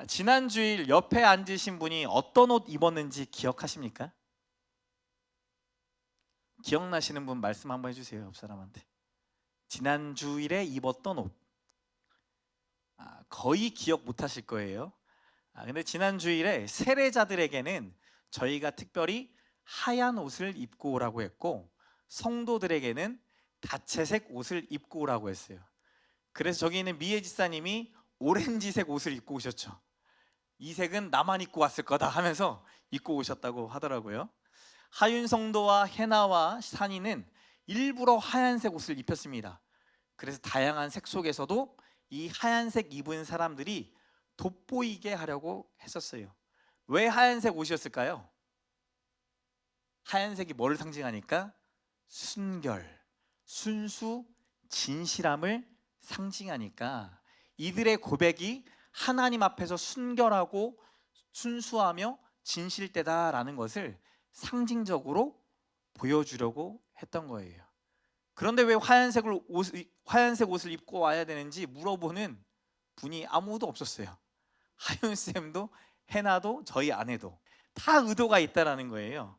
지난 주일 옆에 앉으신 분이 어떤 옷 입었는지 기억하십니까? 기억나시는 분 말씀 한번 해주세요. 옆 사람한테. 지난 주일에 입었던 옷. 거의 기억 못하실 거예요. 근데 지난 주일에 세례자들에게는 저희가 특별히 하얀 옷을 입고 오라고 했고, 성도들에게는 다채색 옷을 입고 오라고 했어요. 그래서 저기 있는 미애 지사님이 오렌지색 옷을 입고 오셨죠. 이 색은 나만 입고 왔을 거다 하면서 입고 오셨다고 하더라고요. 하윤 성도와 해나와 산이는 일부러 하얀색 옷을 입혔습니다. 그래서 다양한 색 속에서도 이 하얀색 입은 사람들이 돋보이게 하려고 했었어요. 왜 하얀색 옷이었을까요? 하얀색이 뭐를 상징하니까? 순결, 순수, 진실함을 상징하니까 이들의 고백이 하나님 앞에서 순결하고 순수하며 진실되다라는 것을 상징적으로 보여주려고 했던 거예요. 그런데 왜 하얀색 옷을 입고 와야 되는지 물어보는 분이 아무도 없었어요. 하윤쌤도 해나도 저희 아내도 다 의도가 있다라는 거예요.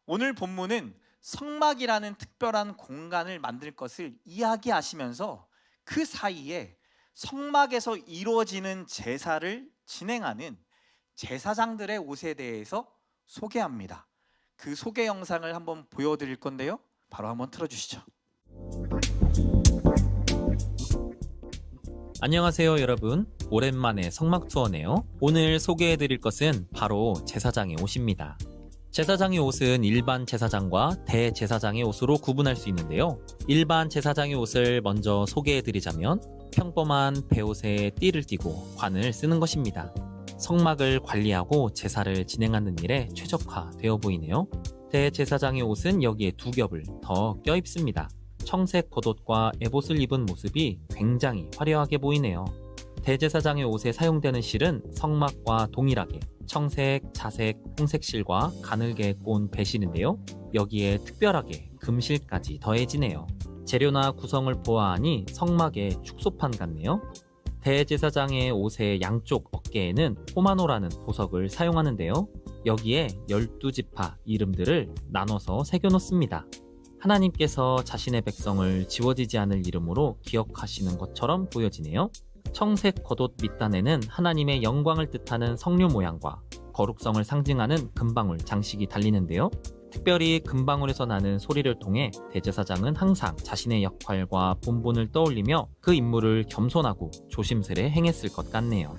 오늘 본문은 성막이라는 특별한 공간을 만들 것을 이야기하시면서 그 사이에 성막에서 이루어지는 제사를 진행하는 제사장들의 옷에 대해서 소개합니다. 그 소개 영상을 한번 보여드릴 건데요. 바로 한번 틀어주시죠. 안녕하세요 여러분, 오랜만에 성막 투어네요. 오늘 소개해드릴 것은 바로 제사장의 옷입니다. 제사장의 옷은 일반 제사장과 대제사장의 옷으로 구분할 수 있는데요. 일반 제사장의 옷을 먼저 소개해드리자면 평범한 베옷에 띠를 띠고 관을 쓰는 것입니다. 성막을 관리하고 제사를 진행하는 일에 최적화되어 보이네요. 대제사장의 옷은 여기에 두 겹을 더 껴입습니다. 청색 겉옷과 에봇을 입은 모습이 굉장히 화려하게 보이네요. 대제사장의 옷에 사용되는 실은 성막과 동일하게 청색, 자색, 홍색 실과 가늘게 꼬은 배실인데요. 여기에 특별하게 금실까지 더해지네요. 재료나 구성을 보아하니 성막의 축소판 같네요. 대제사장의 옷의 양쪽 어깨에는 호마노라는 보석을 사용하는데요. 여기에 12지파 이름들을 나눠서 새겨놓습니다. 하나님께서 자신의 백성을 지워지지 않을 이름으로 기억하시는 것처럼 보여지네요. 청색 겉옷 밑단에는 하나님의 영광을 뜻하는 성류 모양과 거룩성을 상징하는 금방울 장식이 달리는데요. 특별히 금방울에서 나는 소리를 통해 대제사장은 항상 자신의 역할과 본분을 떠올리며 그 임무를 겸손하고 조심스레 행했을 것 같네요.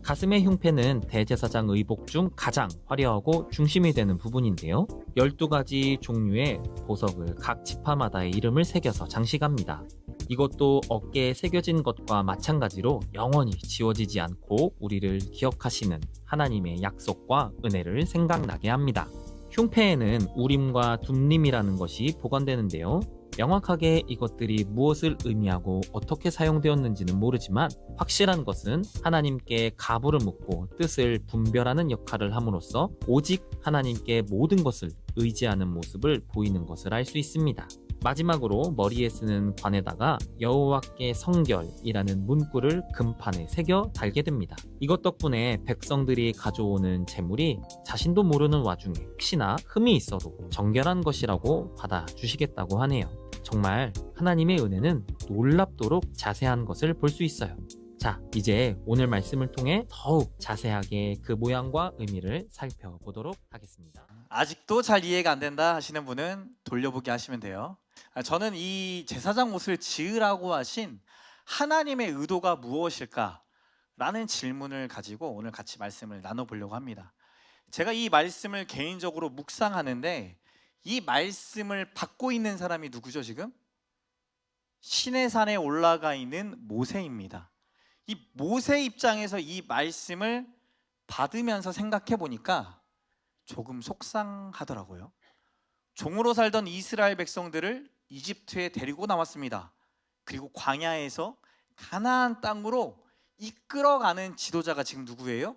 가슴의 흉패는 대제사장 의복 중 가장 화려하고 중심이 되는 부분인데요. 12가지 종류의 보석을 각 지파마다의 이름을 새겨서 장식합니다. 이것도 어깨에 새겨진 것과 마찬가지로 영원히 지워지지 않고 우리를 기억하시는 하나님의 약속과 은혜를 생각나게 합니다. 흉패에는 우림과 둠림이라는 것이 보관되는데요. 명확하게 이것들이 무엇을 의미하고 어떻게 사용되었는지는 모르지만 확실한 것은 하나님께 가부를 묻고 뜻을 분별하는 역할을 함으로써 오직 하나님께 모든 것을 의지하는 모습을 보이는 것을 알 수 있습니다. 마지막으로 머리에 쓰는 관에다가 여호와께 성결이라는 문구를 금판에 새겨 달게 됩니다. 이것 덕분에 백성들이 가져오는 재물이 자신도 모르는 와중에 혹시나 흠이 있어도 정결한 것이라고 받아주시겠다고 하네요. 정말 하나님의 은혜는 놀랍도록 자세한 것을 볼 수 있어요. 자, 이제 오늘 말씀을 통해 더욱 자세하게 그 모양과 의미를 살펴보도록 하겠습니다. 아직도 잘 이해가 안 된다 하시는 분은 돌려보기 하시면 돼요. 저는 이 제사장 옷을 지으라고 하신 하나님의 의도가 무엇일까? 라는 질문을 가지고 오늘 같이 말씀을 나눠보려고 합니다. 제가 이 말씀을 개인적으로 묵상하는데 이 말씀을 받고 있는 사람이 누구죠 지금? 시내산에 올라가 있는 모세입니다. 이 모세 입장에서 이 말씀을 받으면서 생각해 보니까 조금 속상하더라고요. 종으로 살던 이스라엘 백성들을 이집트에 데리고 나왔습니다. 그리고 광야에서 가나안 땅으로 이끌어가는 지도자가 지금 누구예요?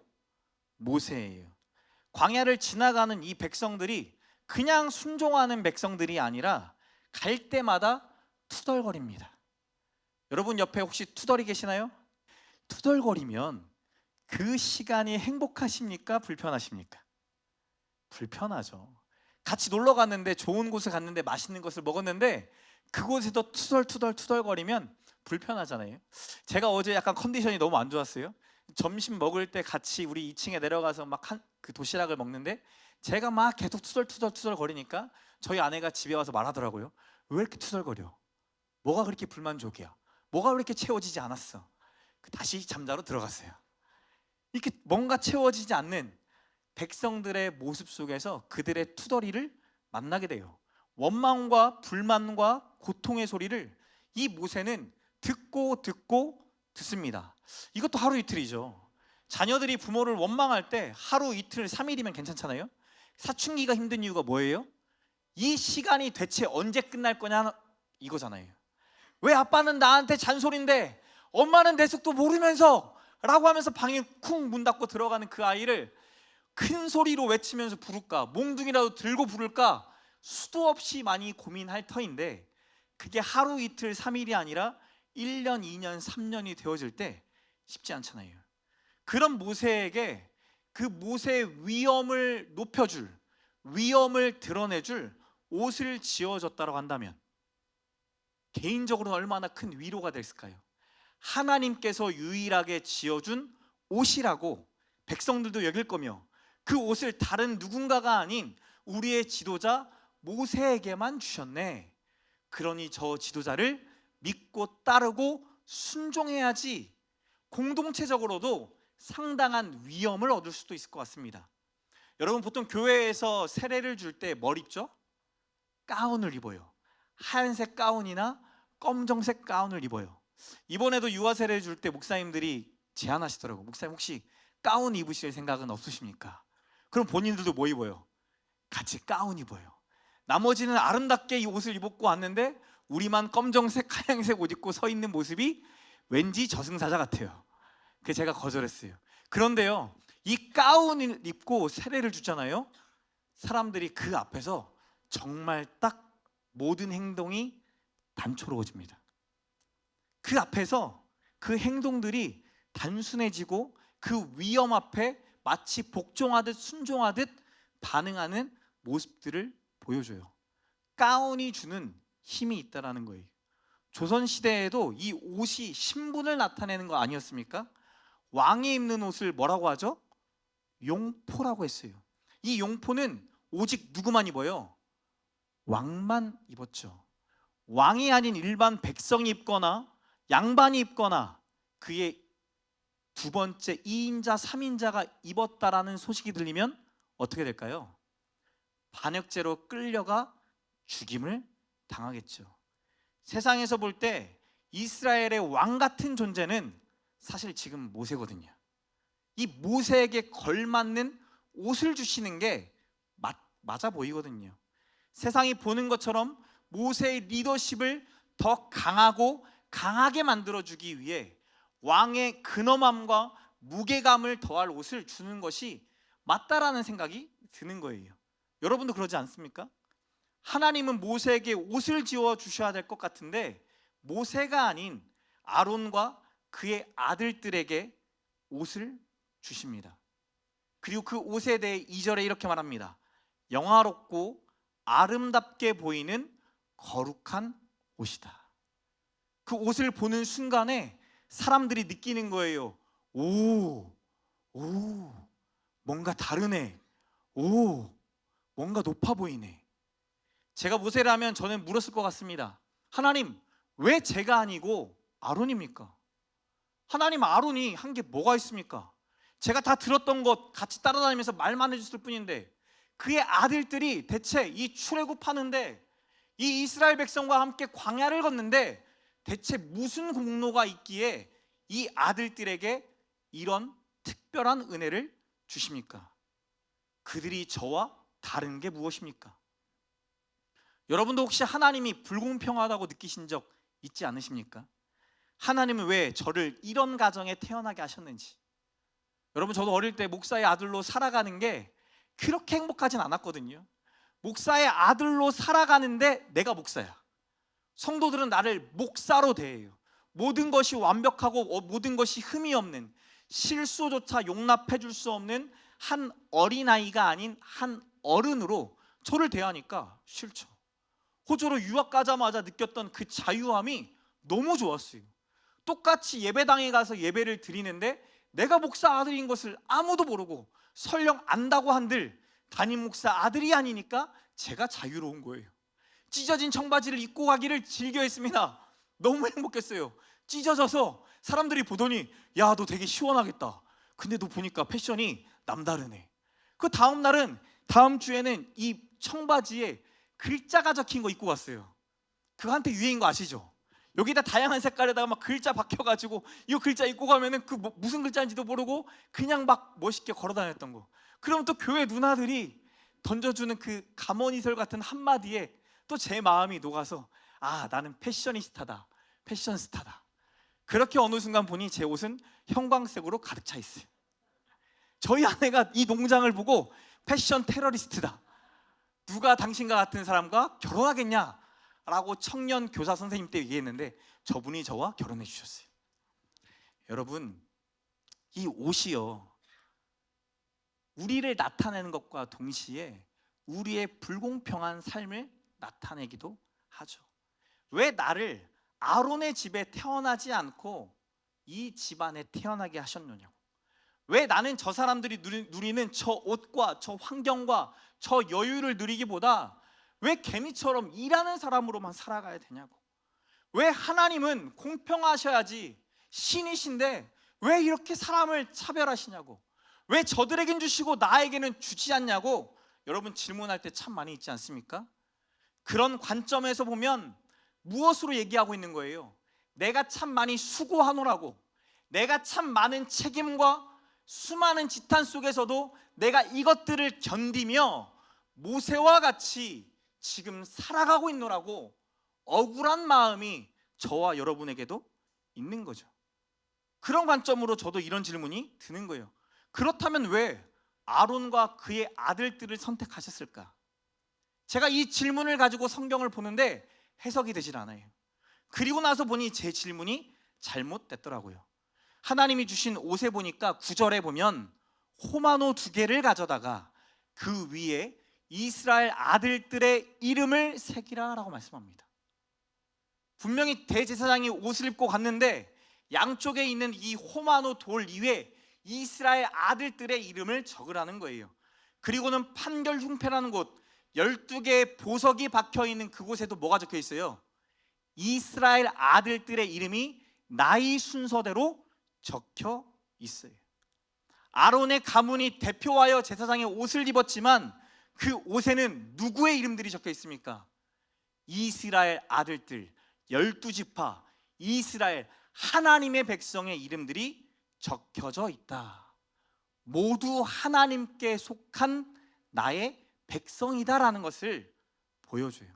모세예요. 광야를 지나가는 이 백성들이 그냥 순종하는 백성들이 아니라 갈 때마다 투덜거립니다. 여러분 옆에 혹시 투덜이 계시나요? 투덜거리면 그 시간이 행복하십니까? 불편하십니까? 불편하죠. 같이 놀러 갔는데, 좋은 곳에 갔는데, 맛있는 것을 먹었는데 그곳에서 투덜투덜거리면 불편하잖아요. 제가 어제 약간 컨디션이 너무 안 좋았어요. 점심 먹을 때 같이 우리 2층에 내려가서 막 그 도시락을 먹는데 제가 막 계속 투덜거리니까 저희 아내가 집에 와서 말하더라고요. 왜 이렇게 투덜거려? 뭐가 그렇게 불만족이야? 뭐가 왜 이렇게 채워지지 않았어? 다시 잠자러 들어갔어요. 이렇게 뭔가 채워지지 않는 백성들의 모습 속에서 그들의 투덜이를 만나게 돼요. 원망과 불만과 고통의 소리를 이 모세는 듣고 듣습니다. 이것도 하루 이틀이죠. 자녀들이 부모를 원망할 때 하루 이틀 3일이면 괜찮잖아요. 사춘기가 힘든 이유가 뭐예요? 이 시간이 대체 언제 끝날 거냐 이거잖아요. 왜 아빠는 나한테 잔소리인데 엄마는 내 속도 모르면서 라고 하면서 방에 쿵 문 닫고 들어가는 그 아이를 큰 소리로 외치면서 부를까, 몽둥이라도 들고 부를까 수도 없이 많이 고민할 터인데, 그게 하루 이틀 3일이 아니라 1년, 2년, 3년이 되어질 때 쉽지 않잖아요. 그런 모세에게 그 모세의 위엄을 높여줄, 위엄을 드러내줄 옷을 지어줬다고 한다면 개인적으로는 얼마나 큰 위로가 됐을까요? 하나님께서 유일하게 지어준 옷이라고 백성들도 여길 거며, 그 옷을 다른 누군가가 아닌 우리의 지도자 모세에게만 주셨네. 그러니 저 지도자를 믿고 따르고 순종해야지. 공동체적으로도 상당한 위엄을 얻을 수도 있을 것 같습니다. 여러분, 보통 교회에서 세례를 줄 때 뭘 입죠? 가운을 입어요. 하얀색 가운이나 검정색 가운을 입어요. 이번에도 유아 세례를 줄 때 목사님들이 제안하시더라고요. 목사님, 혹시 가운 입으실 생각은 없으십니까? 그럼 본인들도 뭐 입어요? 같이 가운 입어요. 나머지는 아름답게 이 옷을 입고 왔는데 우리만 검정색, 하얀색 옷 입고 서 있는 모습이 왠지 저승사자 같아요. 그래서 제가 거절했어요. 그런데요, 이 가운을 입고 세례를 주잖아요. 사람들이 그 앞에서 정말 딱 모든 행동이 단초로워집니다. 그 앞에서 그 행동들이 단순해지고 그 위험 앞에 마치 복종하듯 순종하듯 반응하는 모습들을 보여줘요. 가운이 주는 힘이 있다라는 거예요. 조선시대에도 이 옷이 신분을 나타내는 거 아니었습니까? 왕이 입는 옷을 뭐라고 하죠? 용포라고 했어요. 이 용포는 오직 누구만 입어요? 왕만 입었죠. 왕이 아닌 일반 백성이 입거나 양반이 입거나 그의 두 번째 2인자, 3인자가 입었다라는 소식이 들리면 어떻게 될까요? 반역죄로 끌려가 죽임을 당하겠죠. 세상에서 볼 때 이스라엘의 왕 같은 존재는 사실 지금 모세거든요. 이 모세에게 걸맞는 옷을 주시는 게 맞아 보이거든요. 세상이 보는 것처럼 모세의 리더십을 더 강하고 강하게 만들어주기 위해 왕의 근엄함과 무게감을 더할 옷을 주는 것이 맞다라는 생각이 드는 거예요. 여러분도 그러지 않습니까? 하나님은 모세에게 옷을 지어 주셔야 될 것 같은데 모세가 아닌 아론과 그의 아들들에게 옷을 주십니다. 그리고 그 옷에 대해 2절에 이렇게 말합니다. 영화롭고 아름답게 보이는 거룩한 옷이다. 그 옷을 보는 순간에 사람들이 느끼는 거예요. 오, 뭔가 다르네. 오, 뭔가 높아 보이네. 제가 모세라면 저는 물었을 것 같습니다. 하나님, 왜 제가 아니고 아론입니까? 하나님, 아론이 한 게 뭐가 있습니까? 제가 다 들었던 것 같이 따라다니면서 말만 해줬을 뿐인데 그의 아들들이 대체 이 출애굽하는데 이 이스라엘 백성과 함께 광야를 걷는데 대체 무슨 공로가 있기에 이 아들들에게 이런 특별한 은혜를 주십니까? 그들이 저와 다른 게 무엇입니까? 여러분도 혹시 하나님이 불공평하다고 느끼신 적 있지 않으십니까? 하나님은 왜 저를 이런 가정에 태어나게 하셨는지. 여러분, 저도 어릴 때 목사의 아들로 살아가는 게 그렇게 행복하진 않았거든요. 목사의 아들로 살아가는데 내가 목사야. 성도들은 나를 목사로 대해요. 모든 것이 완벽하고 모든 것이 흠이 없는 실수조차 용납해 줄 수 없는 한 어린아이가 아닌 한 어른으로 저를 대하니까 싫죠. 호주로 유학 가자마자 느꼈던 그 자유함이 너무 좋았어요. 똑같이 예배당에 가서 예배를 드리는데 내가 목사 아들인 것을 아무도 모르고 설령 안다고 한들 담임 목사 아들이 아니니까 제가 자유로운 거예요. 찢어진 청바지를 입고 가기를 즐겨했습니다. 너무 행복했어요. 찢어져서 사람들이 보더니 야, 너 되게 시원하겠다. 근데 너 보니까 패션이 남다르네. 그 다음 날은, 다음 주에는 이 청바지에 글자가 적힌 거 입고 갔어요. 그거 한때 유행인 거 아시죠? 여기다 다양한 색깔에다가 막 글자 박혀가지고 이 글자 입고 가면은 그 무슨 글자인지도 모르고 그냥 막 멋있게 걸어 다녔던 거. 그럼 또 교회 누나들이 던져주는 그 감언이설 같은 한마디에 또 제 마음이 녹아서 아, 나는 패셔니스타다, 패션스타다. 그렇게 어느 순간 보니 제 옷은 형광색으로 가득 차 있어요. 저희 아내가 이 농장을 보고 패션 테러리스트다, 누가 당신과 같은 사람과 결혼하겠냐 라고 청년 교사 선생님 때 얘기했는데 저분이 저와 결혼해 주셨어요. 여러분, 이 옷이요, 우리를 나타내는 것과 동시에 우리의 불공평한 삶을 나타내기도 하죠. 왜 나를 아론의 집에 태어나지 않고 이 집안에 태어나게 하셨느냐고. 왜 나는 저 사람들이 누리는 저 옷과 저 환경과 저 여유를 누리기보다 왜 개미처럼 일하는 사람으로만 살아가야 되냐고. 왜 하나님은 공평하셔야지 신이신데 왜 이렇게 사람을 차별하시냐고. 왜 저들에겐 주시고 나에게는 주지 않냐고 여러분 질문할 때 참 많이 있지 않습니까? 그런 관점에서 보면 무엇으로 얘기하고 있는 거예요? 내가 참 많이 수고하노라고, 내가 참 많은 책임과 수많은 지탄 속에서도 내가 이것들을 견디며 모세와 같이 지금 살아가고 있노라고 억울한 마음이 저와 여러분에게도 있는 거죠. 그런 관점으로 저도 이런 질문이 드는 거예요. 그렇다면 왜 아론과 그의 아들들을 선택하셨을까? 제가 이 질문을 가지고 성경을 보는데 해석이 되질 않아요. 그리고 나서 보니 제 질문이 잘못됐더라고요. 하나님이 주신 옷에 보니까 9절에 보면 호마노 2개를 가져다가 그 위에 이스라엘 아들들의 이름을 새기라 라고 말씀합니다. 분명히 대제사장이 옷을 입고 갔는데 양쪽에 있는 이 호마노 돌 위에 이스라엘 아들들의 이름을 적으라는 거예요. 그리고는 판결 흉패라는 곳, 12개의 보석이 박혀있는 그곳에도 뭐가 적혀 있어요? 이스라엘 아들들의 이름이 나이 순서대로 적혀 있어요. 아론의 가문이 대표하여 제사장의 옷을 입었지만 그 옷에는 누구의 이름들이 적혀 있습니까? 이스라엘 아들들 12지파 이스라엘 하나님의 백성의 이름들이 적혀져 있다. 모두 하나님께 속한 나의 백성이다라는 것을 보여줘요.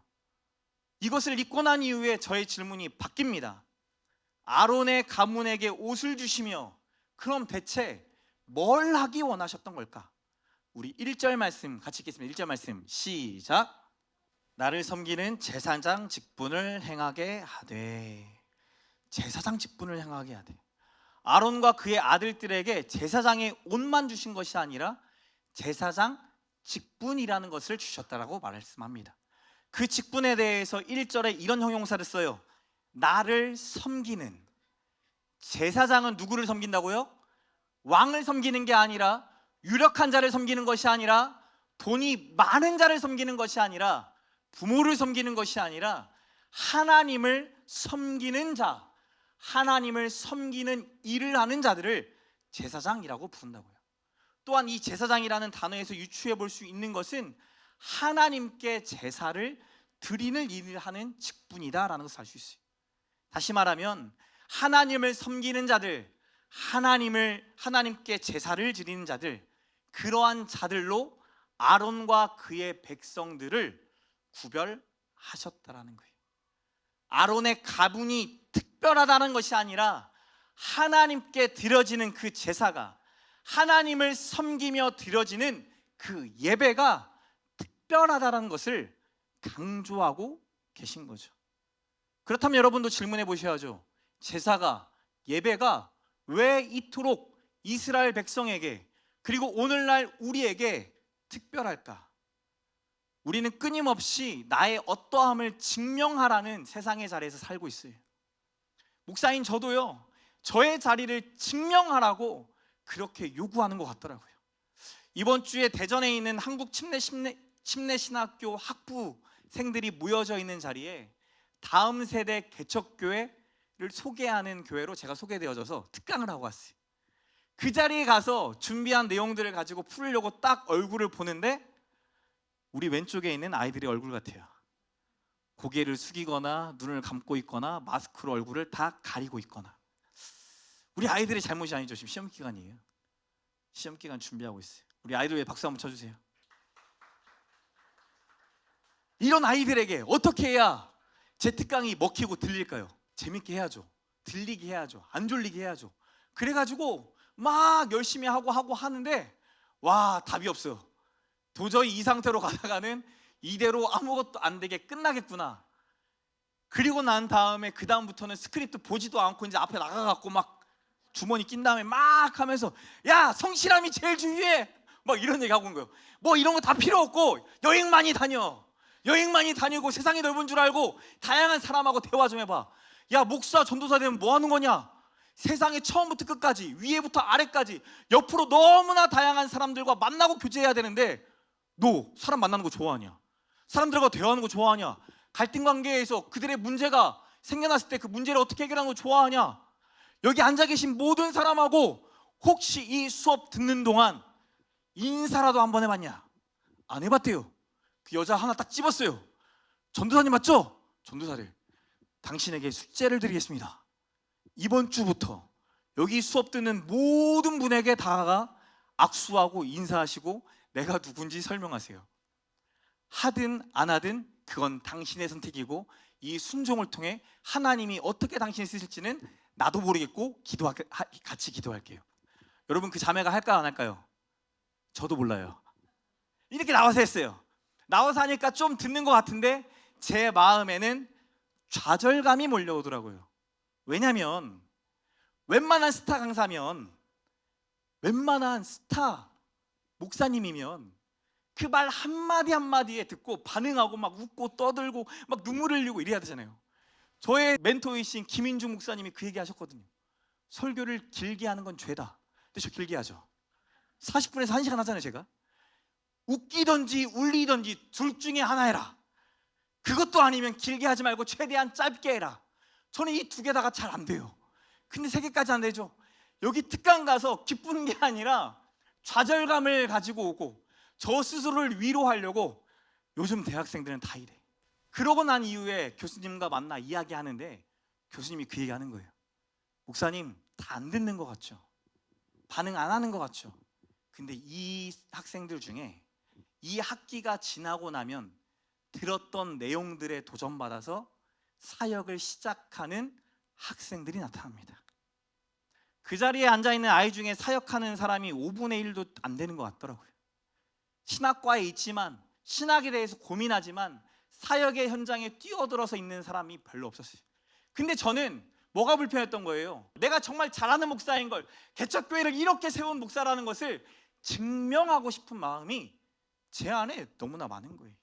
이것을 읽고 난 이후에 저의 질문이 바뀝니다. 아론의 가문에게 옷을 주시며 그럼 대체 뭘 하기 원하셨던 걸까? 우리 1절 말씀 같이 읽겠습니다. 1절 말씀 시작. 나를 섬기는 제사장 직분을 행하게 하되. 제사장 직분을 행하게 하되. 아론과 그의 아들들에게 제사장의 옷만 주신 것이 아니라 제사장 직분이라는 것을 주셨다라고 말씀합니다. 그 직분에 대해서 1절에 이런 형용사를 써요. 나를 섬기는. 제사장은 누구를 섬긴다고요? 왕을 섬기는 게 아니라, 유력한 자를 섬기는 것이 아니라, 돈이 많은 자를 섬기는 것이 아니라, 부모를 섬기는 것이 아니라 하나님을 섬기는 자, 하나님을 섬기는 일을 하는 자들을 제사장이라고 부른다고요. 또한 이 제사장이라는 단어에서 유추해 볼 수 있는 것은 하나님께 제사를 드리는 일을 하는 직분이다라는 것을 알 수 있어요. 다시 말하면 하나님을 섬기는 자들, 하나님께 제사를 드리는 자들, 그러한 자들로 아론과 그의 백성들을 구별하셨다라는 거예요. 아론의 가문이 특별하다는 것이 아니라 하나님께 드려지는 그 제사가, 하나님을 섬기며 드려지는 그 예배가 특별하다는 것을 강조하고 계신 거죠. 그렇다면 여러분도 질문해 보셔야죠. 제사가, 예배가 왜 이토록 이스라엘 백성에게 그리고 오늘날 우리에게 특별할까? 우리는 끊임없이 나의 어떠함을 증명하라는 세상의 자리에서 살고 있어요. 목사인 저도요, 저의 자리를 증명하라고 그렇게 요구하는 것 같더라고요. 이번 주에 대전에 있는 한국 침례신학교 학부생들이 모여져 있는 자리에 다음 세대 개척교회를 소개하는 교회로 제가 소개되어져서 특강을 하고 왔어요. 그 자리에 가서 준비한 내용들을 가지고 풀으려고 딱 얼굴을 보는데 우리 왼쪽에 있는 아이들의 얼굴 같아요. 고개를 숙이거나 눈을 감고 있거나 마스크로 얼굴을 다 가리고 있거나. 우리 아이들의 잘못이 아니죠. 지금 시험 기간이에요. 시험 기간 준비하고 있어요. 우리 아이들 위해 박수 한번 쳐주세요. 이런 아이들에게 어떻게 해야 제 특강이 먹히고 들릴까요? 재밌게 해야죠. 들리게 해야죠. 안 졸리게 해야죠. 그래가지고 막 열심히 하고 하는데 와, 답이 없어요. 도저히 이 상태로 가다가는 이대로 아무것도 안 되게 끝나겠구나. 그리고 난 다음에 그 다음부터는 스크립트 보지도 않고 이제 앞에 나가갖고 막 주머니 낀 다음에 막 하면서 야, 성실함이 제일 중요해 막 이런 얘기 하고 온 거예요. 뭐 이런 거 다 필요 없고 여행 많이 다니고 세상이 넓은 줄 알고 다양한 사람하고 대화 좀 해봐. 야, 목사 전도사 되면 뭐 하는 거냐? 세상의 처음부터 끝까지 위에부터 아래까지 옆으로 너무나 다양한 사람들과 만나고 교제해야 되는데 너 사람 만나는 거 좋아하냐? 사람들과 대화하는 거 좋아하냐? 갈등 관계에서 그들의 문제가 생겨났을 때 그 문제를 어떻게 해결하는 거 좋아하냐? 여기 앉아 계신 모든 사람하고 혹시 이 수업 듣는 동안 인사라도 한번 해봤냐? 안 해봤대요. 그 여자 하나 딱 집었어요. 전도사님 맞죠? 전도사를. 당신에게 숙제를 드리겠습니다. 이번 주부터 여기 수업 듣는 모든 분에게 다가 악수하고 인사하시고 내가 누군지 설명하세요. 하든 안 하든 그건 당신의 선택이고 이 순종을 통해 하나님이 어떻게 당신을 쓰실지는 나도 모르겠고 같이 기도할게요. 여러분, 그 자매가 할까요, 안 할까요? 저도 몰라요. 이렇게 나와서 했어요. 나와서 하니까 좀 듣는 것 같은데 제 마음에는 좌절감이 몰려오더라고요. 왜냐면 웬만한 스타 강사면, 웬만한 스타 목사님이면 그 말 한마디 한마디에 듣고 반응하고 막 웃고 떠들고 막 눈물 흘리고 이래야 되잖아요. 저의 멘토이신 김인중 목사님이 그 얘기 하셨거든요. 설교를 길게 하는 건 죄다. 근데 저 길게 하죠. 40분에서 1시간 하잖아요. 제가 웃기던지 울리던지 둘 중에 하나 해라. 그것도 아니면 길게 하지 말고 최대한 짧게 해라. 저는 이 두 개 다가 잘 안 돼요. 근데 3개까지 안 되죠. 여기 특강 가서 기쁜 게 아니라 좌절감을 가지고 오고 저 스스로를 위로하려고. 요즘 대학생들은 다 이래. 그러고 난 이후에 교수님과 만나 이야기하는데 교수님이 그 얘기하는 거예요. 목사님, 다 안 듣는 것 같죠? 반응 안 하는 것 같죠? 근데 이 학생들 중에 이 학기가 지나고 나면 들었던 내용들에 도전받아서 사역을 시작하는 학생들이 나타납니다. 그 자리에 앉아있는 아이 중에 사역하는 사람이 5분의 1도 안 되는 것 같더라고요. 신학과에 있지만 신학에 대해서 고민하지만 사역의 현장에 뛰어들어서 있는 사람이 별로 없었어요. 근데 저는 뭐가 불편했던 거예요? 내가 정말 잘하는 목사인 걸, 개척교회를 이렇게 세운 목사라는 것을 증명하고 싶은 마음이 제 안에 너무나 많은 거예요.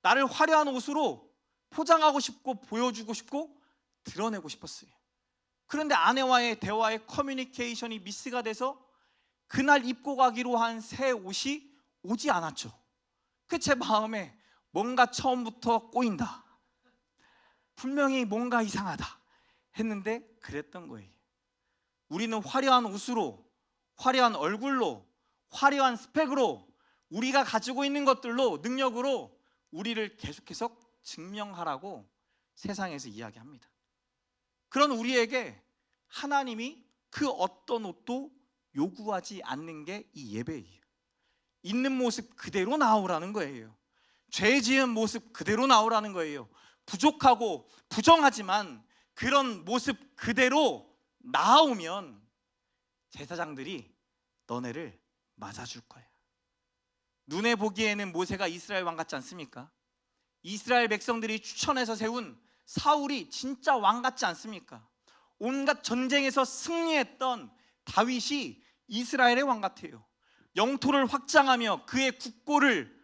나를 화려한 옷으로 포장하고 싶고 보여주고 싶고 드러내고 싶었어요. 그런데 아내와의 대화의 커뮤니케이션이 미스가 돼서 그날 입고 가기로 한 새 옷이 오지 않았죠. 그 제 마음에 뭔가 처음부터 꼬인다, 분명히 뭔가 이상하다 했는데 그랬던 거예요. 우리는 화려한 옷으로, 화려한 얼굴로, 화려한 스펙으로, 우리가 가지고 있는 것들로, 능력으로 우리를 계속해서 증명하라고 세상에서 이야기합니다. 그런 우리에게 하나님이 그 어떤 옷도 요구하지 않는 게 이 예배예요. 있는 모습 그대로 나오라는 거예요. 죄 지은 모습 그대로 나오라는 거예요. 부족하고 부정하지만 그런 모습 그대로 나오면 제사장들이 너네를 맞아줄 거야. 눈에 보기에는 모세가 이스라엘 왕 같지 않습니까? 이스라엘 백성들이 추천해서 세운 사울이 진짜 왕 같지 않습니까? 온갖 전쟁에서 승리했던 다윗이 이스라엘의 왕 같아요. 영토를 확장하며 그의 국고를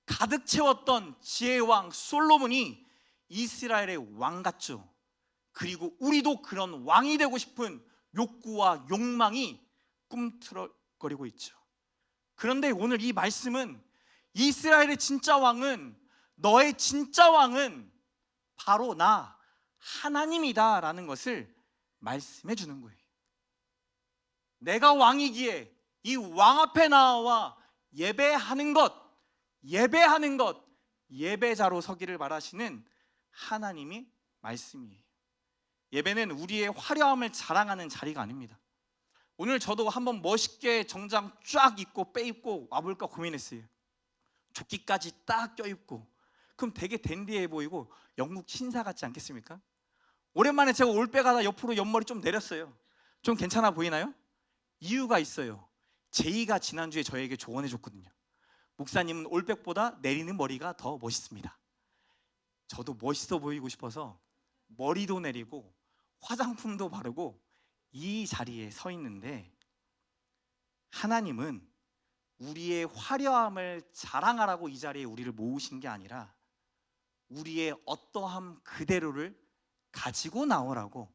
가득 채웠던 지혜의 왕 솔로몬이 이스라엘의 왕 같죠. 그리고 우리도 그런 왕이 되고 싶은 욕구와 욕망이 꿈틀거리고 있죠. 그런데 오늘 이 말씀은 이스라엘의 진짜 왕은, 너의 진짜 왕은 바로 나 하나님이다 라는 것을 말씀해 주는 거예요. 내가 왕이기에 이 왕 앞에 나와 예배하는 것, 예배자로 서기를 바라시는 하나님이 말씀이에요. 예배는 우리의 화려함을 자랑하는 자리가 아닙니다. 오늘 저도 한번 멋있게 정장 쫙 입고 빼입고 와볼까 고민했어요. 조끼까지 딱 껴입고 그럼 되게 댄디해 보이고 영국 신사 같지 않겠습니까? 오랜만에 제가 올빼가다 옆으로 옆머리 좀 내렸어요. 좀 괜찮아 보이나요? 이유가 있어요. 제이가 지난주에 저에게 조언해 줬거든요. 목사님은 올백보다 내리는 머리가 더 멋있습니다. 저도 멋있어 보이고 싶어서 머리도 내리고 화장품도 바르고 이 자리에 서 있는데, 하나님은 우리의 화려함을 자랑하라고 이 자리에 우리를 모으신 게 아니라 우리의 어떠함 그대로를 가지고 나오라고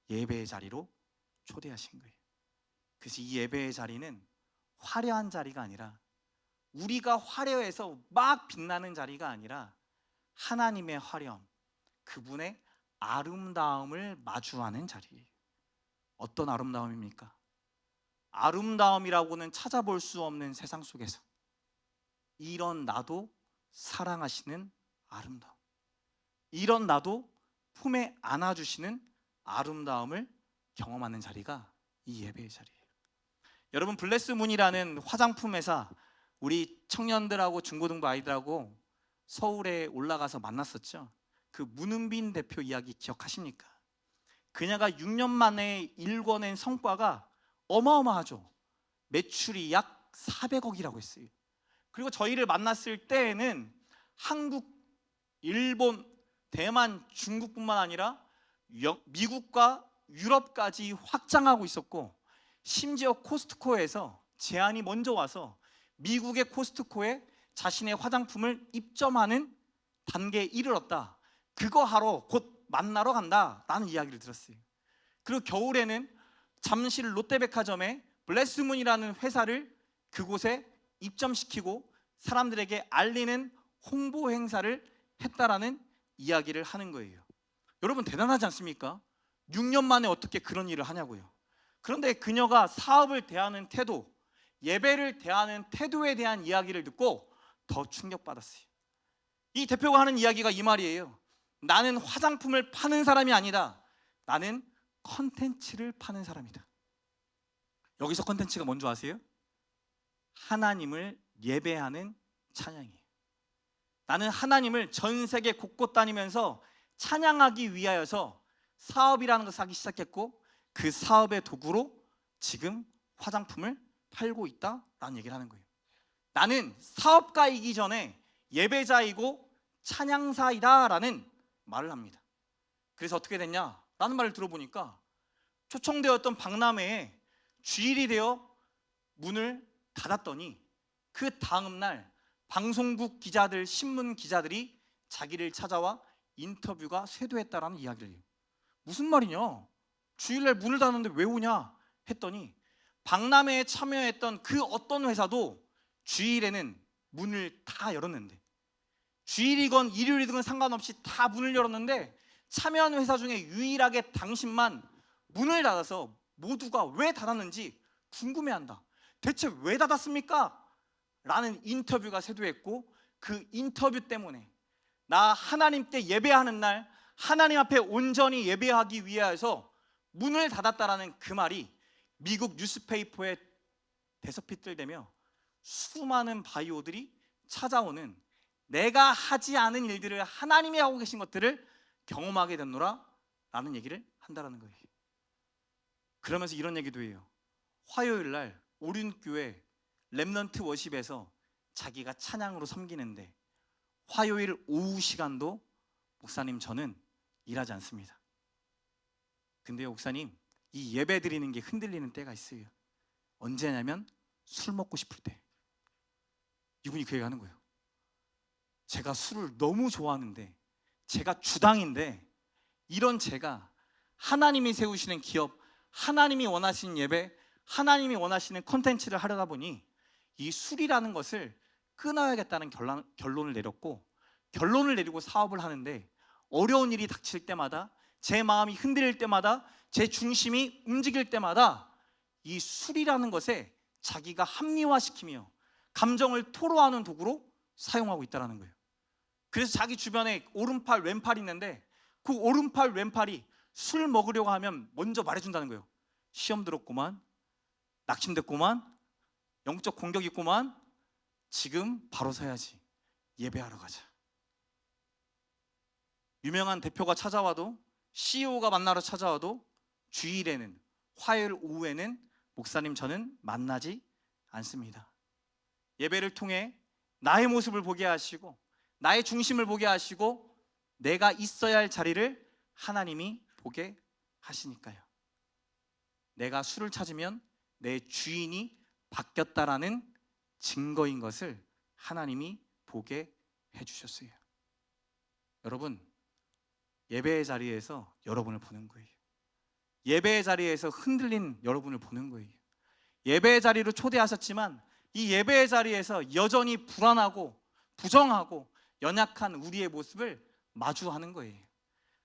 예배의 자리로 초대하신 거예요. 그래서 이 예배의 자리는 화려한 자리가 아니라, 우리가 화려해서 막 빛나는 자리가 아니라 하나님의 화려함, 그분의 아름다움을 마주하는 자리예요. 어떤 아름다움입니까? 아름다움이라고는 찾아볼 수 없는 세상 속에서 이런 나도 사랑하시는 아름다움, 이런 나도 품에 안아주시는 아름다움을 경험하는 자리가 이 예배의 자리예요. 여러분, 블레스문이라는 화장품 회사, 우리 청년들하고 중고등부 아이들하고 서울에 올라가서 만났었죠. 그 문은빈 대표 이야기 기억하십니까? 그녀가 6년 만에 일궈낸 성과가 어마어마하죠. 매출이 약 400억이라고 했어요. 그리고 저희를 만났을 때에는 한국, 일본, 대만, 중국뿐만 아니라 미국과 유럽까지 확장하고 있었고, 심지어 코스트코에서 제안이 먼저 와서 미국의 코스트코에 자신의 화장품을 입점하는 단계에 이르렀다. 그거 하러 곧 만나러 간다 라는 이야기를 들었어요. 그리고 겨울에는 잠실 롯데백화점에 블레스문이라는 회사를 그곳에 입점시키고 사람들에게 알리는 홍보 행사를 했다라는 이야기를 하는 거예요. 여러분, 대단하지 않습니까? 6년 만에 어떻게 그런 일을 하냐고요. 그런데 그녀가 사업을 대하는 태도, 예배를 대하는 태도에 대한 이야기를 듣고 더 충격받았어요. 이 대표가 하는 이야기가 이 말이에요. 나는 화장품을 파는 사람이 아니다. 나는 컨텐츠를 파는 사람이다. 여기서 컨텐츠가 뭔지 아세요? 하나님을 예배하는 찬양이에요. 나는 하나님을 전 세계 곳곳 다니면서 찬양하기 위하여서 사업이라는 것을 하기 시작했고, 그 사업의 도구로 지금 화장품을 팔고 있다라는 얘기를 하는 거예요. 나는 사업가이기 전에 예배자이고 찬양사이다라는 말을 합니다. 그래서 어떻게 됐냐? 라는 말을 들어보니까 초청되었던 박람회에 주일이 되어 문을 닫았더니 그 다음날 방송국 기자들, 신문 기자들이 자기를 찾아와 인터뷰가 쇄도했다라는 이야기를 해요. 무슨 말이냐? 주일날 문을 닫았는데 왜 오냐? 했더니 박람회에 참여했던 그 어떤 회사도 주일에는 문을 다 열었는데, 주일이건 일요일이건 상관없이 다 문을 열었는데 참여한 회사 중에 유일하게 당신만 문을 닫아서 모두가 왜 닫았는지 궁금해한다. 대체 왜 닫았습니까? 라는 인터뷰가 쇄도했고, 그 인터뷰 때문에 나 하나님께 예배하는 날 하나님 앞에 온전히 예배하기 위해서 문을 닫았다라는 그 말이 미국 뉴스페이퍼에 대서필들되며 수많은 바이오들이 찾아오는, 내가 하지 않은 일들을 하나님이 하고 계신 것들을 경험하게 됐노라 라는 얘기를 한다라는 거예요. 그러면서 이런 얘기도 해요. 화요일 날 오륜교회 렘넌트 워십에서 자기가 찬양으로 섬기는데 화요일 오후 시간도 목사님 저는 일하지 않습니다. 근데요 목사님, 이 예배 드리는 게 흔들리는 때가 있어요. 언제냐면 술 먹고 싶을 때. 이분이 그 얘기하는 거예요. 제가 술을 너무 좋아하는데, 제가 주당인데, 이런 제가 하나님이 세우시는 기업, 하나님이 원하시는 예배, 하나님이 원하시는 콘텐츠를 하려다 보니 이 술이라는 것을 끊어야겠다는 결론을 내렸고, 결론을 내리고 사업을 하는데 어려운 일이 닥칠 때마다, 제 마음이 흔들릴 때마다, 제 중심이 움직일 때마다 이 술이라는 것에 자기가 합리화시키며 감정을 토로하는 도구로 사용하고 있다는 거예요. 그래서 자기 주변에 오른팔 왼팔이 있는데 그 오른팔 왼팔이 술 먹으려고 하면 먼저 말해준다는 거예요. 시험 들었구만, 낙심됐구만, 영적 공격 있구만, 지금 바로 서야지, 예배하러 가자. 유명한 대표가 찾아와도, CEO가 만나러 찾아와도 주일에는, 화요일 오후에는 목사님 저는 만나지 않습니다. 예배를 통해 나의 모습을 보게 하시고, 나의 중심을 보게 하시고, 내가 있어야 할 자리를 하나님이 보게 하시니까요. 내가 술을 찾으면 내 주인이 바뀌었다라는 증거인 것을 하나님이 보게 해주셨어요. 여러분, 예배의 자리에서 여러분을 보는 거예요. 예배의 자리에서 흔들린 여러분을 보는 거예요. 예배의 자리로 초대하셨지만 이 예배의 자리에서 여전히 불안하고 부정하고 연약한 우리의 모습을 마주하는 거예요.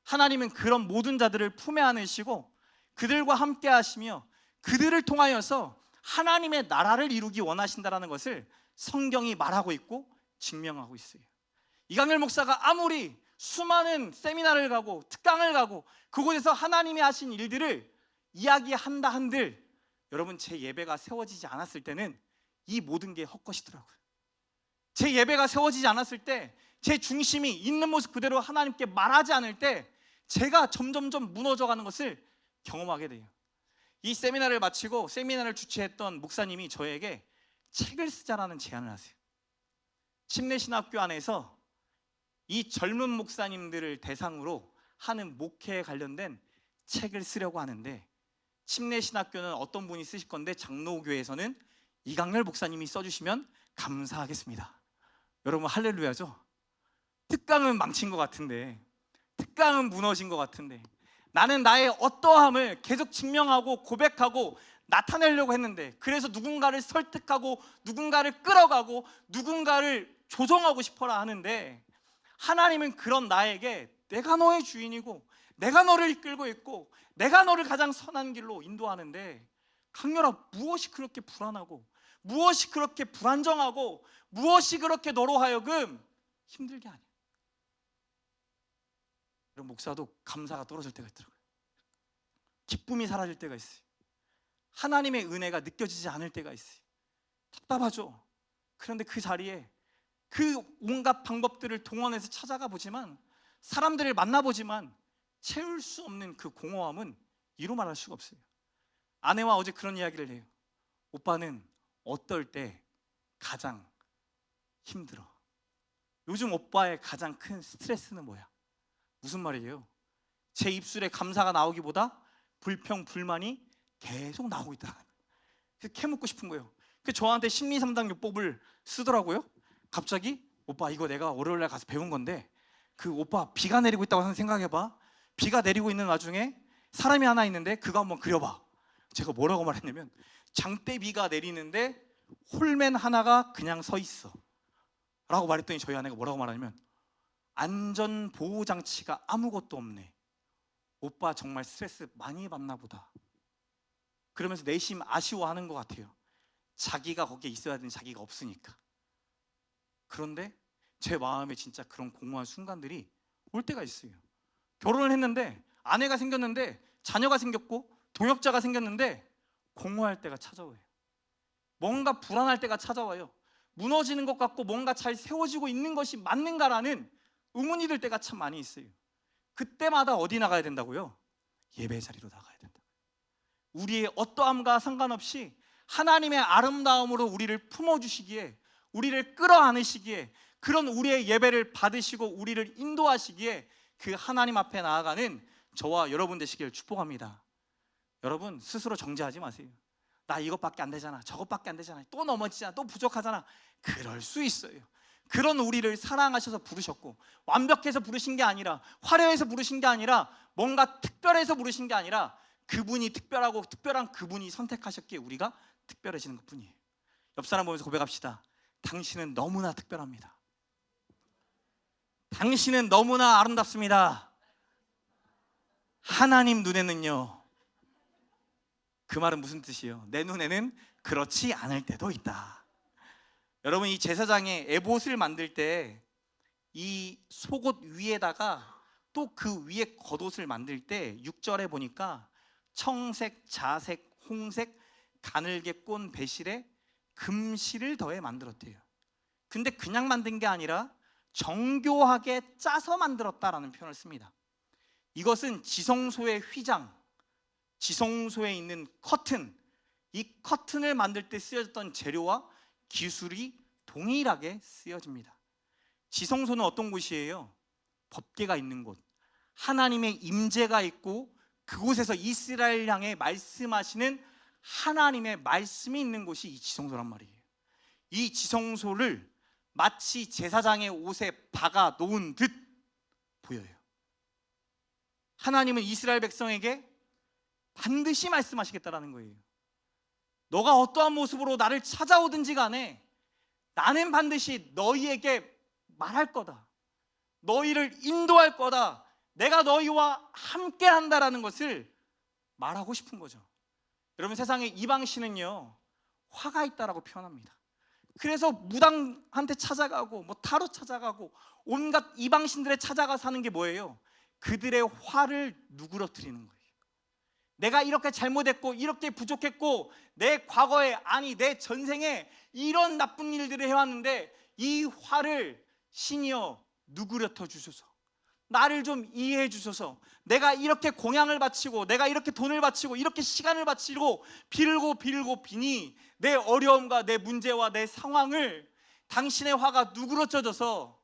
하나님은 그런 모든 자들을 품에 안으시고 그들과 함께 하시며 그들을 통하여서 하나님의 나라를 이루기 원하신다는 것을 성경이 말하고 있고 증명하고 있어요. 이강렬 목사가 아무리 수많은 세미나를 가고 특강을 가고 그곳에서 하나님이 하신 일들을 이야기한다 한들, 여러분, 제 예배가 세워지지 않았을 때는 이 모든 게 헛것이더라고요. 제 예배가 세워지지 않았을 때, 제 중심이 있는 모습 그대로 하나님께 말하지 않을 때 제가 점점점 무너져가는 것을 경험하게 돼요. 이 세미나를 마치고 세미나를 주최했던 목사님이 저에게 책을 쓰자라는 제안을 하세요. 침례신학교 안에서 이 젊은 목사님들을 대상으로 하는 목회에 관련된 책을 쓰려고 하는데, 침례신학교는 어떤 분이 쓰실 건데 장로교에서는 이강렬 목사님이 써주시면 감사하겠습니다. 여러분, 할렐루야죠? 특강은 망친 것 같은데, 특강은 무너진 것 같은데, 나는 나의 어떠함을 계속 증명하고 고백하고 나타내려고 했는데, 그래서 누군가를 설득하고 누군가를 끌어가고 누군가를 조정하고 싶어라 하는데, 하나님은 그런 나에게 내가 너의 주인이고 내가 너를 이끌고 있고 내가 너를 가장 선한 길로 인도하는데, 강렬아, 무엇이 그렇게 불안하고 무엇이 그렇게 불안정하고 무엇이 그렇게 너로 하여금 힘들게 하냐. 이런 목사도 감사가 떨어질 때가 있더라고요. 기쁨이 사라질 때가 있어요. 하나님의 은혜가 느껴지지 않을 때가 있어요. 답답하죠. 그런데 그 자리에 그 온갖 방법들을 동원해서 찾아가 보지만, 사람들을 만나보지만 채울 수 없는 그 공허함은 이루 말할 수가 없어요. 아내와 어제 그런 이야기를 해요. 오빠는 어떨 때 가장 힘들어? 요즘 오빠의 가장 큰 스트레스는 뭐야? 무슨 말이에요? 제 입술에 감사가 나오기보다 불평, 불만이 계속 나오고 있다. 그래서 캐묻고 싶은 거예요. 그래서 저한테 심리상담요법을 쓰더라고요. 갑자기, 오빠 이거 내가 월요일날 가서 배운 건데, 그 오빠 비가 내리고 있다고 생각해봐. 비가 내리고 있는 와중에 사람이 하나 있는데 그거 한번 그려봐. 제가 뭐라고 말했냐면, 장대비가 내리는데 홀맨 하나가 그냥 서 있어 라고 말했더니 저희 아내가 뭐라고 말하냐면, 안전보호장치가 아무것도 없네. 오빠 정말 스트레스 많이 받나 보다. 그러면서 내심 아쉬워하는 것 같아요. 자기가 거기에 있어야 되는 자기가 없으니까. 그런데 제 마음에 진짜 그런 공허한 순간들이 올 때가 있어요. 결혼을 했는데, 아내가 생겼는데, 자녀가 생겼고 동역자가 생겼는데 공허할 때가 찾아와요. 뭔가 불안할 때가 찾아와요. 무너지는 것 같고 뭔가 잘 세워지고 있는 것이 맞는가라는 의문이 들 때가 참 많이 있어요. 그때마다 어디 나가야 된다고요? 예배 자리로 나가야 된다. 우리의 어떠함과 상관없이 하나님의 아름다움으로 우리를 품어주시기에, 우리를 끌어안으시기에, 그런 우리의 예배를 받으시고 우리를 인도하시기에 그 하나님 앞에 나아가는 저와 여러분 되시길 축복합니다. 여러분 스스로 정죄하지 마세요. 나 이것밖에 안 되잖아, 저것밖에 안 되잖아, 또 넘어지잖아, 또 부족하잖아. 그럴 수 있어요. 그런 우리를 사랑하셔서 부르셨고, 완벽해서 부르신 게 아니라, 화려해서 부르신 게 아니라, 뭔가 특별해서 부르신 게 아니라, 그분이 특별하고 특별한 그분이 선택하셨기에 우리가 특별해지는 것뿐이에요. 옆 사람 보면서 고백합시다. 당신은 너무나 특별합니다. 당신은 너무나 아름답습니다. 하나님 눈에는요. 그 말은 무슨 뜻이에요? 내 눈에는 그렇지 않을 때도 있다. 여러분, 이 제사장의 에봇을 만들 때 이 속옷 위에다가 또 그 위에 겉옷을 만들 때 6절에 보니까 청색, 자색, 홍색, 가늘게 꼰 배실에 금실을 더해 만들었대요. 근데 그냥 만든 게 아니라 정교하게 짜서 만들었다라는 표현을 씁니다. 이것은 지성소의 휘장, 지성소에 있는 커튼, 이 커튼을 만들 때 쓰여졌던 재료와 기술이 동일하게 쓰여집니다. 지성소는 어떤 곳이에요? 법궤가 있는 곳, 하나님의 임재가 있고 그곳에서 이스라엘 향해 말씀하시는 하나님의 말씀이 있는 곳이 이 지성소란 말이에요. 이 지성소를 마치 제사장의 옷에 박아 놓은 듯 보여요. 하나님은 이스라엘 백성에게 반드시 말씀하시겠다라는 거예요. 너가 어떠한 모습으로 나를 찾아오든지 간에 나는 반드시 너희에게 말할 거다. 너희를 인도할 거다. 내가 너희와 함께 한다라는 것을 말하고 싶은 거죠. 여러분, 세상에 이방신은요 화가 있다라고 표현합니다. 그래서 무당한테 찾아가고 뭐 타로 찾아가고 온갖 이방신들에 찾아가 사는 게 뭐예요? 그들의 화를 누그러뜨리는 거예요. 내가 이렇게 잘못했고 이렇게 부족했고 내 과거에, 아니 내 전생에 이런 나쁜 일들을 해왔는데 이 화를 신이여 누그러뜨려 주소서. 나를 좀 이해해 주소서. 내가 이렇게 공양을 바치고 내가 이렇게 돈을 바치고 이렇게 시간을 바치고 빌고 비니 내 어려움과 내 문제와 내 상황을 당신의 화가 누그러져서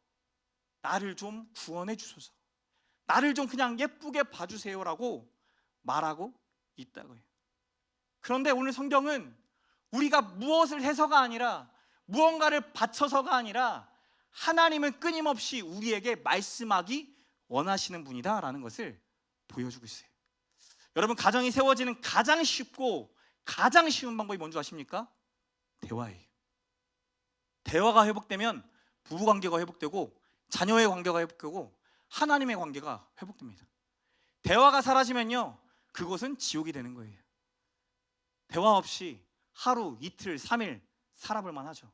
나를 좀 구원해 주소서. 나를 좀 그냥 예쁘게 봐주세요라고 말하고 있다고요. 그런데 오늘 성경은 우리가 무엇을 해서가 아니라 무언가를 바쳐서가 아니라 하나님은 끊임없이 우리에게 말씀하기 원하시는 분이다라는 것을 보여주고 있어요. 여러분, 가정이 세워지는 가장 쉽고 가장 쉬운 방법이 뭔지 아십니까? 대화예요. 대화가 회복되면 부부관계가 회복되고 자녀의 관계가 회복되고 하나님의 관계가 회복됩니다. 대화가 사라지면요 그것은 지옥이 되는 거예요. 대화 없이 하루, 이틀, 3일 살아볼 만하죠.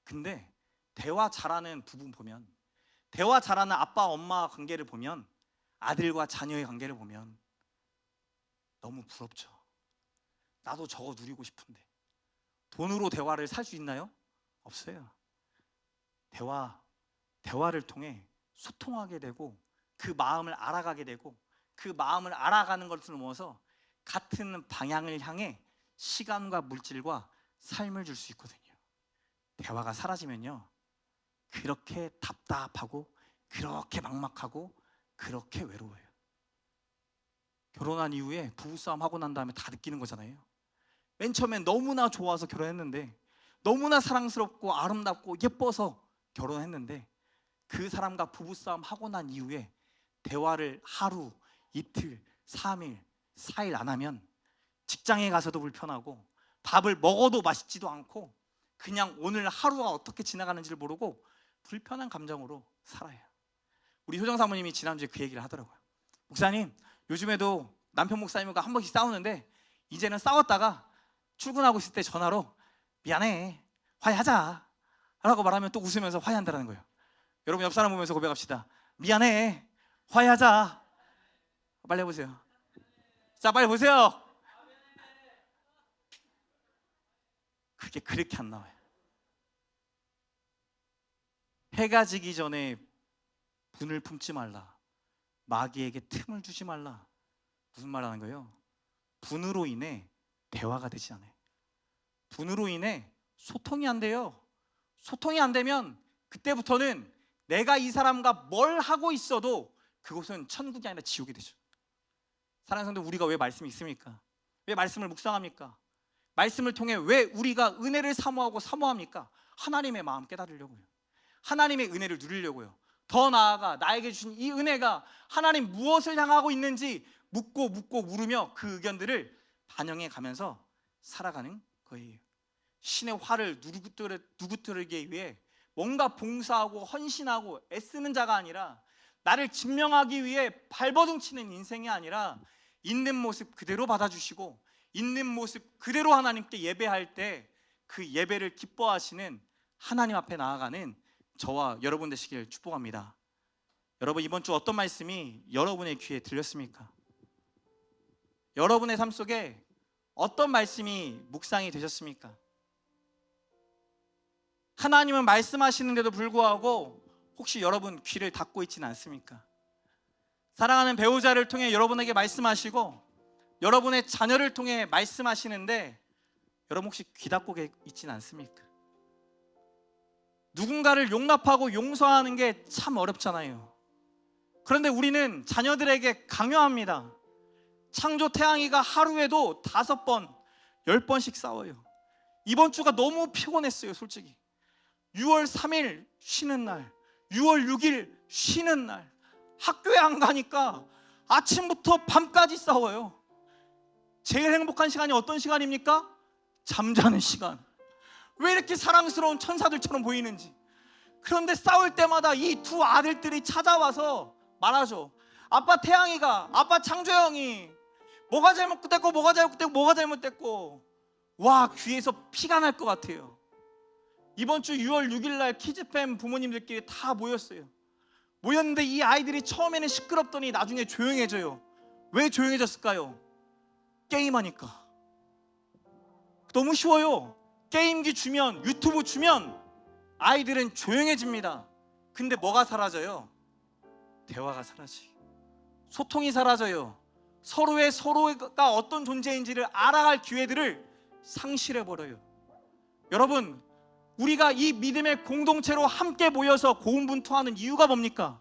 근데 대화 잘하는 부부 보면, 대화 잘하는 아빠, 엄마 관계를 보면, 아들과 자녀의 관계를 보면 너무 부럽죠. 나도 저거 누리고 싶은데. 돈으로 대화를 살 수 있나요? 없어요. 대화를 통해 소통하게 되고 그 마음을 알아가게 되고 그 마음을 알아가는 것을 넘어서 같은 방향을 향해 시간과 물질과 삶을 줄 수 있거든요. 대화가 사라지면요 그렇게 답답하고 그렇게 막막하고 그렇게 외로워요. 결혼한 이후에 부부싸움 하고 난 다음에 다 느끼는 거잖아요. 맨 처음엔 너무나 좋아서 결혼했는데, 너무나 사랑스럽고 아름답고 예뻐서 결혼했는데, 그 사람과 부부싸움 하고 난 이후에 대화를 하루, 이틀, 3일, 4일 안 하면 직장에 가서도 불편하고 밥을 먹어도 맛있지도 않고 그냥 오늘 하루가 어떻게 지나가는지를 모르고 불편한 감정으로 살아요. 우리 효정 사모님이 지난주에 그 얘기를 하더라고요. 목사님, 요즘에도 남편 목사님과 한 번씩 싸우는데 이제는 싸웠다가 출근하고 있을 때 전화로 미안해, 화해하자 라고 말하면 또 웃으면서 화해한다는 거예요. 여러분, 옆 사람 보면서 고백합시다. 미안해, 화해하자. 빨리 해보세요. 자, 빨리 보세요. 그게 그렇게 안 나와요. 해가 지기 전에 분을 품지 말라. 마귀에게 틈을 주지 말라. 무슨 말 하는 거예요? 분으로 인해 대화가 되지 않아요. 분으로 인해 소통이 안 돼요. 소통이 안 되면 그때부터는 내가 이 사람과 뭘 하고 있어도 그곳은 천국이 아니라 지옥이 되죠. 사랑하는 성도, 우리가 왜 말씀이 있습니까? 왜 말씀을 묵상합니까? 말씀을 통해 왜 우리가 은혜를 사모하고 사모합니까? 하나님의 마음 깨달으려고요. 하나님의 은혜를 누리려고요. 더 나아가 나에게 주신 이 은혜가 하나님 무엇을 향하고 있는지 묻고 물으며 그 의견들을 반영해 가면서 살아가는 거예요. 신의 화를 누구뜨리기 위해 뭔가 봉사하고 헌신하고 애쓰는 자가 아니라, 나를 증명하기 위해 발버둥 치는 인생이 아니라 있는 모습 그대로 받아주시고 있는 모습 그대로 하나님께 예배할 때 그 예배를 기뻐하시는 하나님 앞에 나아가는 저와 여러분 되시길 축복합니다. 여러분, 이번 주 어떤 말씀이 여러분의 귀에 들렸습니까? 여러분의 삶 속에 어떤 말씀이 묵상이 되셨습니까? 하나님은 말씀하시는데도 불구하고 혹시 여러분 귀를 닫고 있지는 않습니까? 사랑하는 배우자를 통해 여러분에게 말씀하시고 여러분의 자녀를 통해 말씀하시는데 여러분 혹시 귀 닫고 있지는 않습니까? 누군가를 용납하고 용서하는 게 참 어렵잖아요. 그런데 우리는 자녀들에게 강요합니다. 창조 태양이가 하루에도 5번, 10번씩 싸워요. 이번 주가 너무 피곤했어요. 솔직히 6월 3일 쉬는 날, 6월 6일 쉬는 날, 학교에 안 가니까 아침부터 밤까지 싸워요. 제일 행복한 시간이 어떤 시간입니까? 잠자는 시간. 왜 이렇게 사랑스러운 천사들처럼 보이는지. 그런데 싸울 때마다 이 두 아들들이 찾아와서 말하죠. 아빠 태양이가, 아빠 창조형이 뭐가 잘못됐고 뭐가 잘못됐고 뭐가 잘못됐고. 와, 귀에서 피가 날 것 같아요. 이번 주 6월 6일 날 키즈팸 부모님들끼리 다 모였어요. 모였는데 이 아이들이 처음에는 시끄럽더니 나중에 조용해져요. 왜 조용해졌을까요? 게임하니까. 너무 쉬워요. 게임기 주면, 유튜브 주면 아이들은 조용해집니다. 근데 뭐가 사라져요? 대화가 사라지. 소통이 사라져요. 서로가 어떤 존재인지를 알아갈 기회들을 상실해버려요. 여러분, 우리가 이 믿음의 공동체로 함께 모여서 고군분투하는 이유가 뭡니까?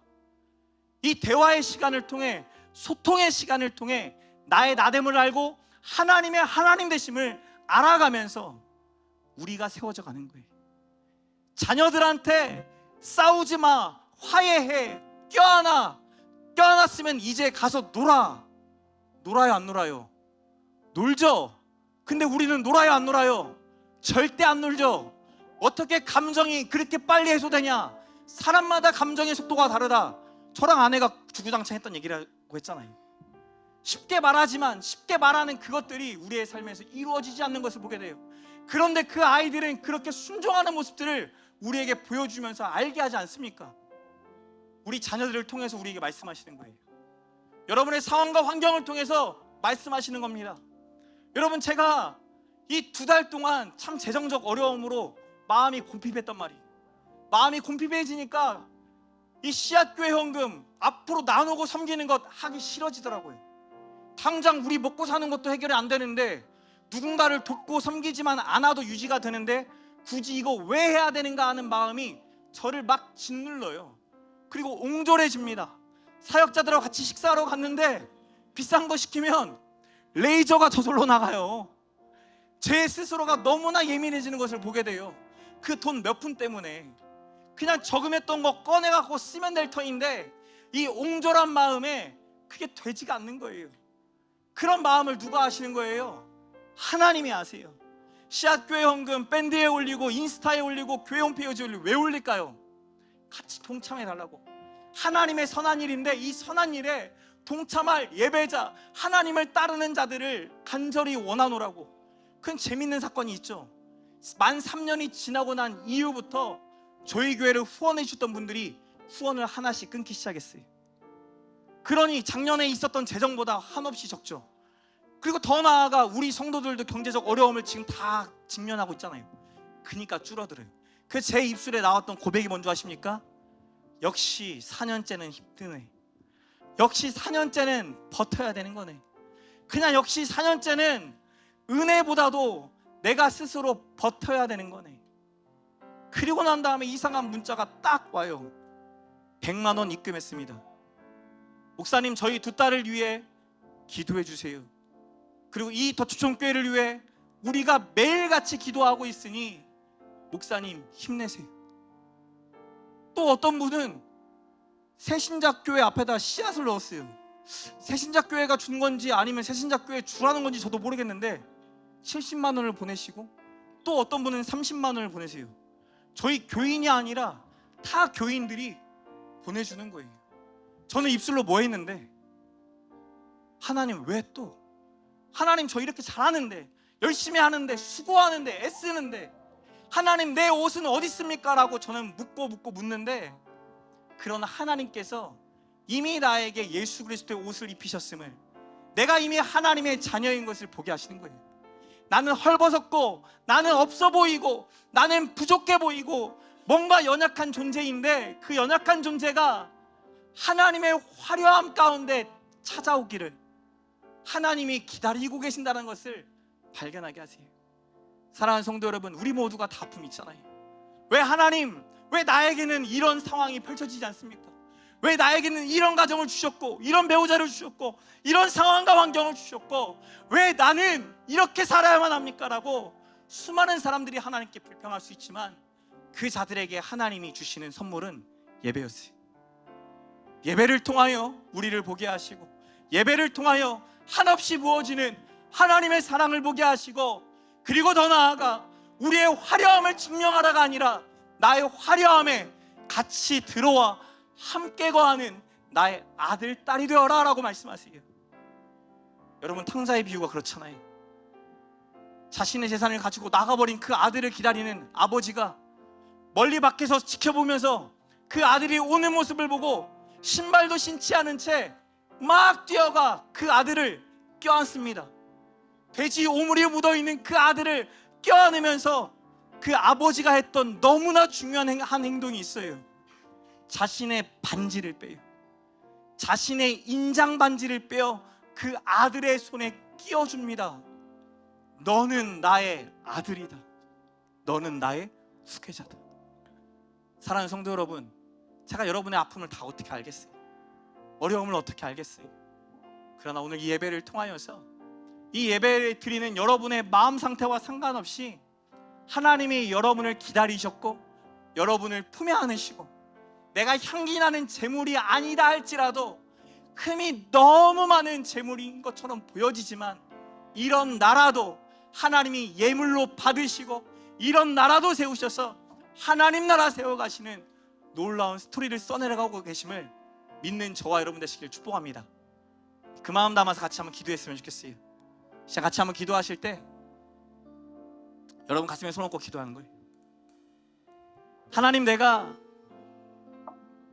이 대화의 시간을 통해, 소통의 시간을 통해 나의 나됨을 알고 하나님의 하나님 되심을 알아가면서 우리가 세워져 가는 거예요. 자녀들한테 싸우지 마, 화해해, 껴안았으면 이제 가서 놀아요 안 놀아요? 놀죠. 근데 우리는 놀아요 안 놀아요? 절대 안 놀죠. 어떻게 감정이 그렇게 빨리 해소되냐? 사람마다 감정의 속도가 다르다. 저랑 아내가 주구장창 했던 얘기라고 했잖아요. 쉽게 말하지만 쉽게 말하는 그것들이 우리의 삶에서 이루어지지 않는 것을 보게 돼요. 그런데 그 아이들은 그렇게 순종하는 모습들을 우리에게 보여주면서 알게 하지 않습니까? 우리 자녀들을 통해서 우리에게 말씀하시는 거예요. 여러분의 상황과 환경을 통해서 말씀하시는 겁니다. 여러분, 제가 이 2달 동안 참 재정적 어려움으로 마음이 곰핍했단 말이에요. 마음이 곰핍해지니까 이 씨앗교회 헌금 앞으로 나누고 섬기는 것 하기 싫어지더라고요. 당장 우리 먹고 사는 것도 해결이 안 되는데 누군가를 돕고 섬기지만 않아도 유지가 되는데 굳이 이거 왜 해야 되는가 하는 마음이 저를 막 짓눌러요. 그리고 옹졸해집니다. 사역자들하고 같이 식사하러 갔는데 비싼 거 시키면 레이저가 저절로 나가요. 제 스스로가 너무나 예민해지는 것을 보게 돼요. 그 돈 몇 푼 때문에 그냥 저금했던 거 꺼내갖고 쓰면 될 터인데 이 옹졸한 마음에 그게 되지가 않는 거예요. 그런 마음을 누가 아시는 거예요? 하나님이 아세요. 씨앗교회 헌금 밴드에 올리고 인스타에 올리고 교회 홈페이지에 올리고 왜 올릴까요? 같이 동참해달라고. 하나님의 선한 일인데 이 선한 일에 동참할 예배자, 하나님을 따르는 자들을 간절히 원하노라고. 그건 재밌는 사건이 있죠. 만 3년이 지나고 난 이후부터 저희 교회를 후원해 주셨던 분들이 후원을 하나씩 끊기 시작했어요. 그러니 작년에 있었던 재정보다 한없이 적죠. 그리고 더 나아가 우리 성도들도 경제적 어려움을 지금 다 직면하고 있잖아요. 그러니까 줄어들어요. 그 제 입술에 나왔던 고백이 뭔지 아십니까? 역시 4년째는 힘드네. 역시 4년째는 버텨야 되는 거네. 그냥 역시 4년째는 은혜보다도 내가 스스로 버텨야 되는 거네. 그리고 난 다음에 이상한 문자가 딱 와요. 100만 원 입금했습니다. 목사님, 저희 2딸을 위해 기도해 주세요. 그리고 이 더추천교회를 위해 우리가 매일같이 기도하고 있으니 목사님 힘내세요. 또 어떤 분은 새신자교회 앞에다 씨앗을 넣었어요. 새신자교회가 준 건지 아니면 새신자교회 주라는 건지 저도 모르겠는데 70만 원을 보내시고, 또 어떤 분은 30만 원을 보내세요. 저희 교인이 아니라 타 교인들이 보내주는 거예요. 저는 입술로 뭐 했는데, 하나님 왜 또, 하나님 저 이렇게 잘하는데, 열심히 하는데, 수고하는데, 애쓰는데 하나님 내 옷은 어디 있습니까? 라고 저는 묻고 묻는데, 그러나 하나님께서 이미 나에게 예수 그리스도의 옷을 입히셨음을, 내가 이미 하나님의 자녀인 것을 보게 하시는 거예요. 나는 헐벗었고, 나는 없어 보이고, 나는 부족해 보이고, 뭔가 연약한 존재인데, 그 연약한 존재가 하나님의 화려함 가운데 찾아오기를 하나님이 기다리고 계신다는 것을 발견하게 하세요. 사랑하는 성도 여러분, 우리 모두가 다 아픔이 있잖아요. 왜 하나님, 왜 나에게는 이런 상황이 펼쳐지지 않습니까? 왜 나에게는 이런 가정을 주셨고, 이런 배우자를 주셨고, 이런 상황과 환경을 주셨고, 왜 나는 이렇게 살아야만 합니까? 라고 수많은 사람들이 하나님께 불평할 수 있지만, 그 자들에게 하나님이 주시는 선물은 예배였어요. 예배를 통하여 우리를 보게 하시고, 예배를 통하여 한없이 부어지는 하나님의 사랑을 보게 하시고, 그리고 더 나아가 우리의 화려함을 증명하라가 아니라 나의 화려함에 같이 들어와 함께 거하는 나의 아들, 딸이 되어라 라고 말씀하세요. 여러분, 탕자의 비유가 그렇잖아요. 자신의 재산을 가지고 나가버린 그 아들을 기다리는 아버지가 멀리 밖에서 지켜보면서 그 아들이 오는 모습을 보고 신발도 신지 않은 채 막 뛰어가 그 아들을 껴안습니다. 돼지 오물이 묻어있는 그 아들을 껴안으면서 그 아버지가 했던 너무나 중요한 한 행동이 있어요. 자신의 반지를 빼요. 자신의 인장 반지를 빼어 그 아들의 손에 끼워줍니다. 너는 나의 아들이다. 너는 나의 후계자다. 사랑하는 성도 여러분, 제가 여러분의 아픔을 다 어떻게 알겠어요? 어려움을 어떻게 알겠어요? 그러나 오늘 이 예배를 통하여서, 이 예배를 드리는 여러분의 마음 상태와 상관없이 하나님이 여러분을 기다리셨고, 여러분을 품에 안으시고, 내가 향기 나는 재물이 아니다 할지라도 흠이 너무 많은 재물인 것처럼 보여지지만, 이런 나라도 하나님이 예물로 받으시고, 이런 나라도 세우셔서 하나님 나라 세워가시는 놀라운 스토리를 써내려가고 계심을 믿는 저와 여러분 되시길 축복합니다. 그 마음 담아서 같이 한번 기도했으면 좋겠어요. 진짜 같이 한번 기도하실 때 여러분 가슴에 손 얹고 기도하는 거예요. 하나님, 내가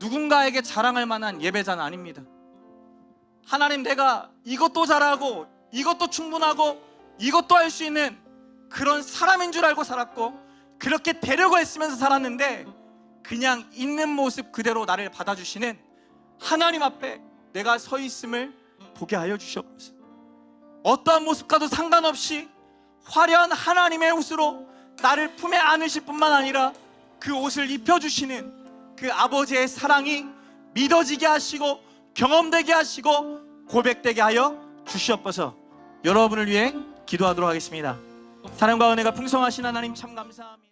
누군가에게 자랑할 만한 예배자는 아닙니다. 하나님, 내가 이것도 잘하고 이것도 충분하고 이것도 할 수 있는 그런 사람인 줄 알고 살았고, 그렇게 되려고 했으면서 살았는데 그냥 있는 모습 그대로 나를 받아주시는 하나님 앞에 내가 서 있음을 보게 하여 주시옵소서. 어떠한 모습과도 상관없이 화려한 하나님의 옷으로 나를 품에 안으실 뿐만 아니라 그 옷을 입혀주시는 그 아버지의 사랑이 믿어지게 하시고 경험되게 하시고 고백되게 하여 주시옵소서. 여러분을 위해 기도하도록 하겠습니다. 사랑과 은혜가 풍성하신 하나님 참 감사합니다.